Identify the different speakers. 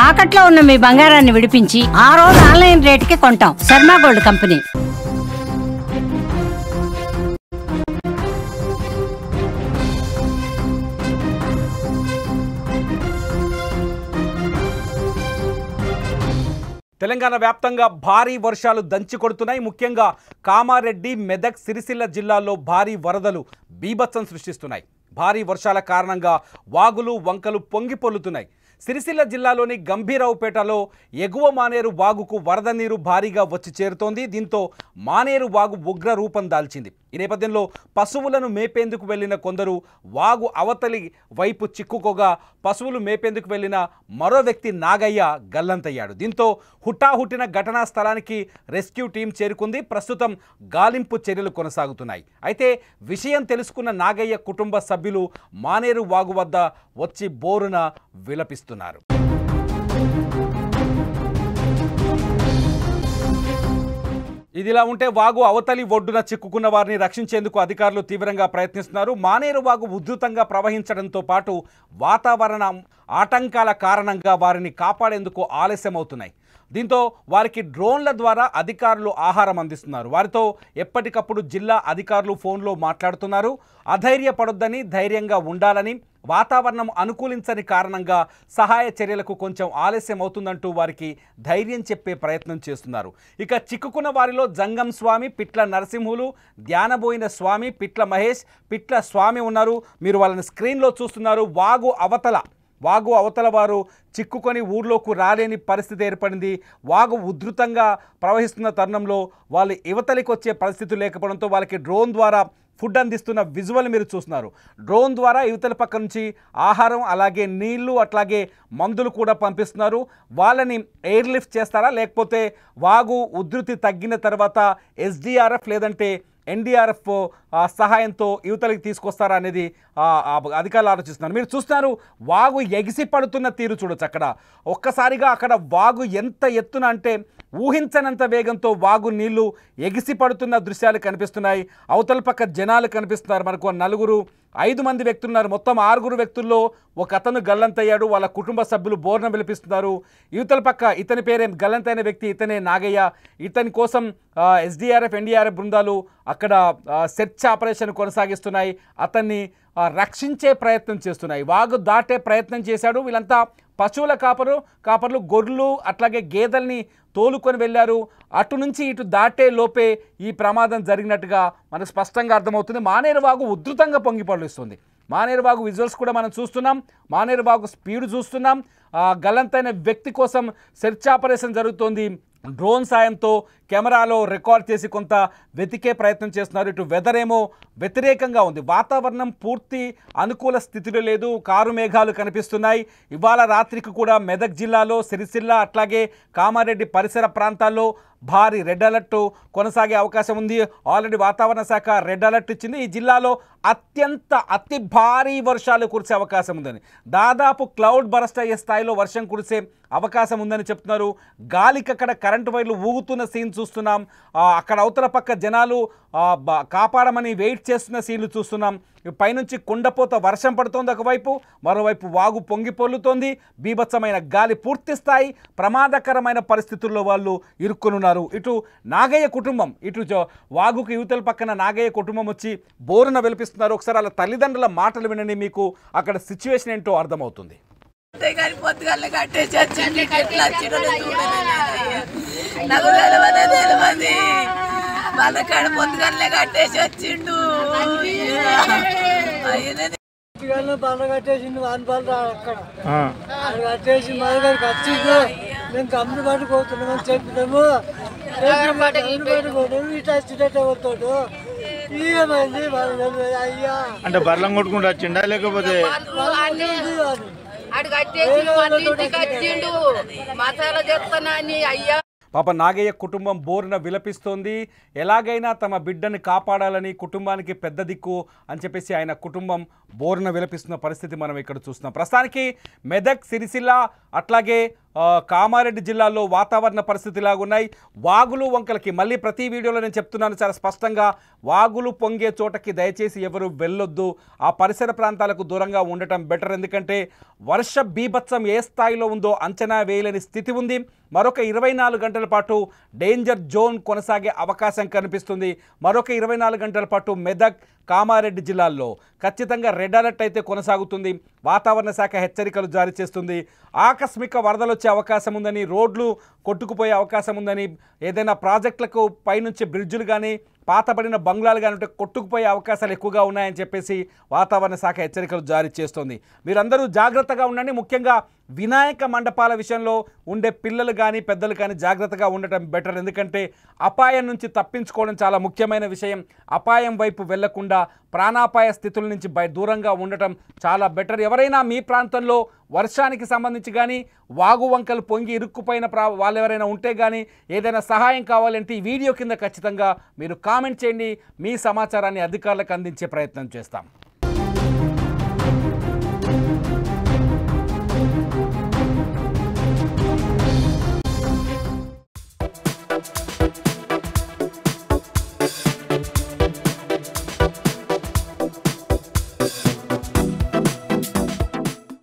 Speaker 1: తాకట్లో ఉన్న మీ బంగారాన్ని విడిపించి ఆ రోజు ఆన్లైన్ రేటుకి కొంటాం. Sharma gold company.
Speaker 2: తెలంగాణ వ్యాప్తంగా భారీ వర్షాలు దంచి కొడుతున్నాయి. ముఖ్యంగా కామారెడ్డి, మెదక్, సిరిసిల్ల జిల్లాల్లో భారీ వరదలు బీభత్సం సృష్టిస్తున్నాయి. భారీ వర్షాల కారణంగా వాగులు, వంకలు పొంగి పొర్లుతున్నాయి. సిరిసిల్ల జిల్లాలోని గంభీరావుపేటలో ఎగువ మానేరు వాగుకు వరద నీరు భారీగా వచ్చి చేరుతోంది. దీంతో మానేరు వాగు ఉగ్ర రూపం దాల్చింది. ఈ నేపథ్యంలో పశువులను మేపేందుకు వెళ్లిన కొందరు వాగు అవతలి వైపు చిక్కుకోగా పశువులు మేపేందుకు వెళ్లిన మరో వ్యక్తి నాగయ్య గల్లంతయ్యాడు. దీంతో హుటాహుటిన ఘటనా స్థలానికి రెస్క్యూ టీం చేరుకుంది. ప్రస్తుతం గాలింపు చర్యలు కొనసాగుతున్నాయి. అయితే విషయం తెలుసుకున్న నాగయ్య కుటుంబ సభ్యులు మానేరు వాగు వద్ద వచ్చి బోరున విలపిస్తున్నారు. ఇదిలా ఉంటే వాగు అవతలి ఒడ్డున చిక్కుకున్న వారిని రక్షించేందుకు అధికారులు తీవ్రంగా ప్రయత్నిస్తున్నారు. మానేరు వాగు ఉధృతంగా ప్రవహించడంతో పాటు వాతావరణ ఆటంకాల కారణంగా వారిని కాపాడేందుకు ఆలస్యమవుతున్నాయి. దీంతో వారికి డ్రోన్ల ద్వారా అధికారులు ఆహారం అందిస్తున్నారు. వారితో ఎప్పటికప్పుడు జిల్లా అధికారులు ఫోన్లో మాట్లాడుతున్నారు. అధైర్యపడొద్దని, ధైర్యంగా ఉండాలని, వాతావరణం అనుకూలించని కారణంగా సహాయ చర్యలకు కొంచెం ఆలస్యం అవుతుందంటూ వారికి ధైర్యం చెప్పే ప్రయత్నం చేస్తున్నారు. ఇక చిక్కుకున్న వారిలో జంగం స్వామి, పిట్ల నరసింహులు, ధ్యానబోయిన స్వామి, పిట్ల మహేష్, పిట్ల స్వామి ఉన్నారు. మీరు వాళ్ళని స్క్రీన్లో చూస్తున్నారు. వాగు అవతల వారు చిక్కుకొని ఊర్లోకి రాలేని పరిస్థితి ఏర్పడింది. వాగు ఉధృతంగా ప్రవహిస్తున్న తరుణంలో వాళ్ళు యువతలికి వచ్చే పరిస్థితి లేకపోవడంతో వాళ్ళకి డ్రోన్ ద్వారా ఫుడ్ అందిస్తున్న విజువల్ మీరు చూస్తున్నారు. డ్రోన్ ద్వారా యువతల పక్క నుంచి ఆహారం, అలాగే నీళ్లు, అట్లాగే మందులు కూడా పంపిస్తున్నారు. వాళ్ళని ఎయిర్ లిఫ్ట్ చేస్తారా, లేకపోతే వాగు ఉధృతి తగ్గిన తర్వాత ఎస్డీఆర్ఎఫ్ లేదంటే ఎన్డీఆర్ఎఫ్ సహాయంతో యువతలకి తీసుకొస్తారా అనేది అధికారులు ఆలోచిస్తున్నారు. మీరు చూస్తున్నారు వాగు ఎగిసి పడుతున్న తీరు చూడొచ్చు. అక్కడ ఒక్కసారిగా అక్కడ వాగు ఎంత ఎత్తున అంటే ఊహించనంత వేగంతో వాగు నీళ్లు ఎగిసి పడుతున్న దృశ్యాలు కనిపిస్తున్నాయి. అవతల పక్క జనాలు కనిపిస్తున్నారు. మనకు 5 మంది వ్యక్తులు ఉన్నారు. మొత్తం 6 వ్యక్తుల్లో ఒక అతను గల్లంతయ్యాడు. వాళ్ళ కుటుంబ సభ్యులు బోర్న విలిపిస్తున్నారు. యువతల పక్క ఇతని పేరే గల్లంతైన వ్యక్తి, ఇతనే నాగయ్య. ఇతని కోసం ఎస్డీఆర్ఎఫ్, ఎన్డీఆర్ఎఫ్ బృందాలు అక్కడ సెర్చ్ ఆపరేషన్ కొనసాగిస్తున్నాయి. అతన్ని రక్షించే ప్రయత్నం చేస్తున్నాయి. వాగు దాటే ప్రయత్నం చేశాడు. వీళ్ళంతా పశువుల కాపర్లు, గొర్రెలు అట్లాగే గేదెల్ని తోలుకొని వెళ్ళారు. అటు నుంచి ఇటు దాటే లోపే ఈ ప్రమాదం జరిగినట్టుగా మనకు స్పష్టంగా అర్థమవుతుంది. మానేరు వాగు ఉధృతంగా పొంగి పొర్లుస్తుంది. మానేరు వాగు విజువల్స్ కూడా మనం చూస్తున్నాం. మానేరు వాగు స్పీడ్ చూస్తున్నాం. గల్లంతైన వ్యక్తి కోసం సెర్చ్ ఆపరేషన్ జరుగుతోంది. డ్రోన్ సాయంతో కెమెరాలో రికార్డ్ చేసి కొంత వెతికే ప్రయత్నం చేస్తున్నారు. ఇటు వెదర్ ఏమో వ్యతిరేకంగా ఉంది. వాతావరణం పూర్తి అనుకూల స్థితిలో లేదు. కారు మేఘాలు కనిపిస్తున్నాయి. ఇవాళ రాత్రికి కూడా మెదక్ జిల్లాలో, సిరిసిల్ల అట్లాగే కామారెడ్డి పరిసర ప్రాంతాల్లో భారీ రెడ్ అలర్ట్ కొనసాగే అవకాశం ఉంది. ఆల్రెడీ వాతావరణ శాఖ రెడ్ అలర్ట్ ఇచ్చింది. ఈ జిల్లాలో అతి భారీ వర్షాలు కురిసే అవకాశం ఉందని, దాదాపు క్లౌడ్ బరస్ట్ అయ్యే స్థాయిలో వర్షం కురిసే అవకాశం ఉందని చెప్తున్నారు. గాలికి అక్కడ కరెంటు వైర్లు ఊగుతున్న సీన్ చూస్తున్నాం. అక్కడ అవతల పక్క జనాలు కాపాడమని వెయిట్ చేస్తున్న సీన్లు చూస్తున్నాం. పైనుంచి కుండపోత వర్షం పడుతోంది ఒకవైపు, మరోవైపు వాగు పొంగి పొర్లుతోంది. బీభత్సమైన గాలి, పూర్తి స్థాయి ప్రమాదకరమైన పరిస్థితుల్లో వాళ్ళు ఇరుక్కునున్నారు. ఇటు నాగయ్య కుటుంబం, ఇటు వాగుకు యువతల పక్కన నాగయ్య కుటుంబం వచ్చి బోరున వెలిపిస్తున్నారు. ఒకసారి వాళ్ళ తల్లిదండ్రుల మాటలు వినండి, మీకు అక్కడ సిచ్యువేషన్ ఏంటో అర్థమవుతుంది.
Speaker 3: వాళ్ళకాడ పొద్దుగల్లే కట్టేసి వచ్చిండు.
Speaker 4: బండ కట్టేసిండు. వానపాలు అక్కడ కట్టేసి మా దగ్గరికి వచ్చిండు. మేము కమ్ముడు పట్టుకోతున్నామని చెప్పినాము. ఇటు వచ్చినట్టే వస్తాడు. ఏమైంది అయ్యా
Speaker 5: అంటే బర్లం కొట్టుకుంటూ వచ్చిండా లేకపోతే
Speaker 3: మసాలా చెప్తానా అయ్యా.
Speaker 2: పాప నాగయ్య కుటుంబం బోరున విలపిస్తోంది. ఎలాగైనా తమ బిడ్డని కాపాడాలని, కుటుంబానికి పెద్ద దిక్కు అని చెప్పేసి ఆయన కుటుంబం బోరున విలపిస్తున్న పరిస్థితి మనం ఇక్కడ చూస్తున్నాం. ప్రస్తుతానికి మెదక్, సిరిసిల్ల అట్లాగే కామారెడ్డి జిల్లాల్లో వాతావరణ పరిస్థితి ఇలాగున్నాయి. వాగులు వంకలకి మళ్ళీ ప్రతి వీడియోలో నేను చెప్తున్నాను చాలా స్పష్టంగా, వాగులు పొంగే చోటకి దయచేసి ఎవరు వెళ్ళొద్దు, ఆ పరిసర ప్రాంతాలకు దూరంగా ఉండటం బెటర్. ఎందుకంటే వర్ష బీభత్సం ఏ స్థాయిలో ఉందో అంచనా వేయలేని స్థితి ఉంది. మరొక 24 గంటల పాటు డేంజర్ జోన్ కొనసాగే అవకాశం కనిపిస్తుంది. మరొక 24 గంటల పాటు మెదక్, కామారెడ్డి జిల్లాల్లో ఖచ్చితంగా రెడ్ అలర్ట్ అయితే కొనసాగుతుంది. వాతావరణ శాఖ హెచ్చరికలు జారీ చేస్తుంది. ఆకస్మిక వరదలు వచ్చే అవకాశం ఉందని, రోడ్లు కొట్టుకుపోయే అవకాశం ఉందని, ఏదైనా ప్రాజెక్టులకు పైనుంచి బ్రిడ్జులు కానీ పాతబడిన బంగ్లాలు కానీ ఉంటే కొట్టుకుపోయే అవకాశాలు ఎక్కువగా ఉన్నాయని చెప్పేసి వాతావరణ శాఖ హెచ్చరికలు జారీ చేస్తుంది. మీరందరూ జాగ్రత్తగా ఉండండి. ముఖ్యంగా వినాయక మండపాల విషయంలో ఉండే పిల్లలు కానీ పెద్దలు కానీ జాగ్రత్తగా ఉండటం బెటర్. ఎందుకంటే అపాయం నుంచి తప్పించుకోవడం చాలా ముఖ్యమైన విషయం. అపాయం వైపు వెళ్లకుండా ప్రాణాపాయ స్థితుల నుంచి దూరంగా ఉండటం చాలా బెటర్. ఎవరైనా మీ ప్రాంతంలో వర్షానికి సంబంధించి కానీ వాగు వంకలు పొంగి ఇరుక్కుపోయిన వాళ్ళు ఎవరైనా ఉంటే కానీ ఏదైనా సహాయం కావాలంటే ఈ వీడియో కింద ఖచ్చితంగా మీరు కామెంట్ చేయండి. మీ సమాచారాన్ని అధికారులకు అందించే ప్రయత్నం చేస్తాం.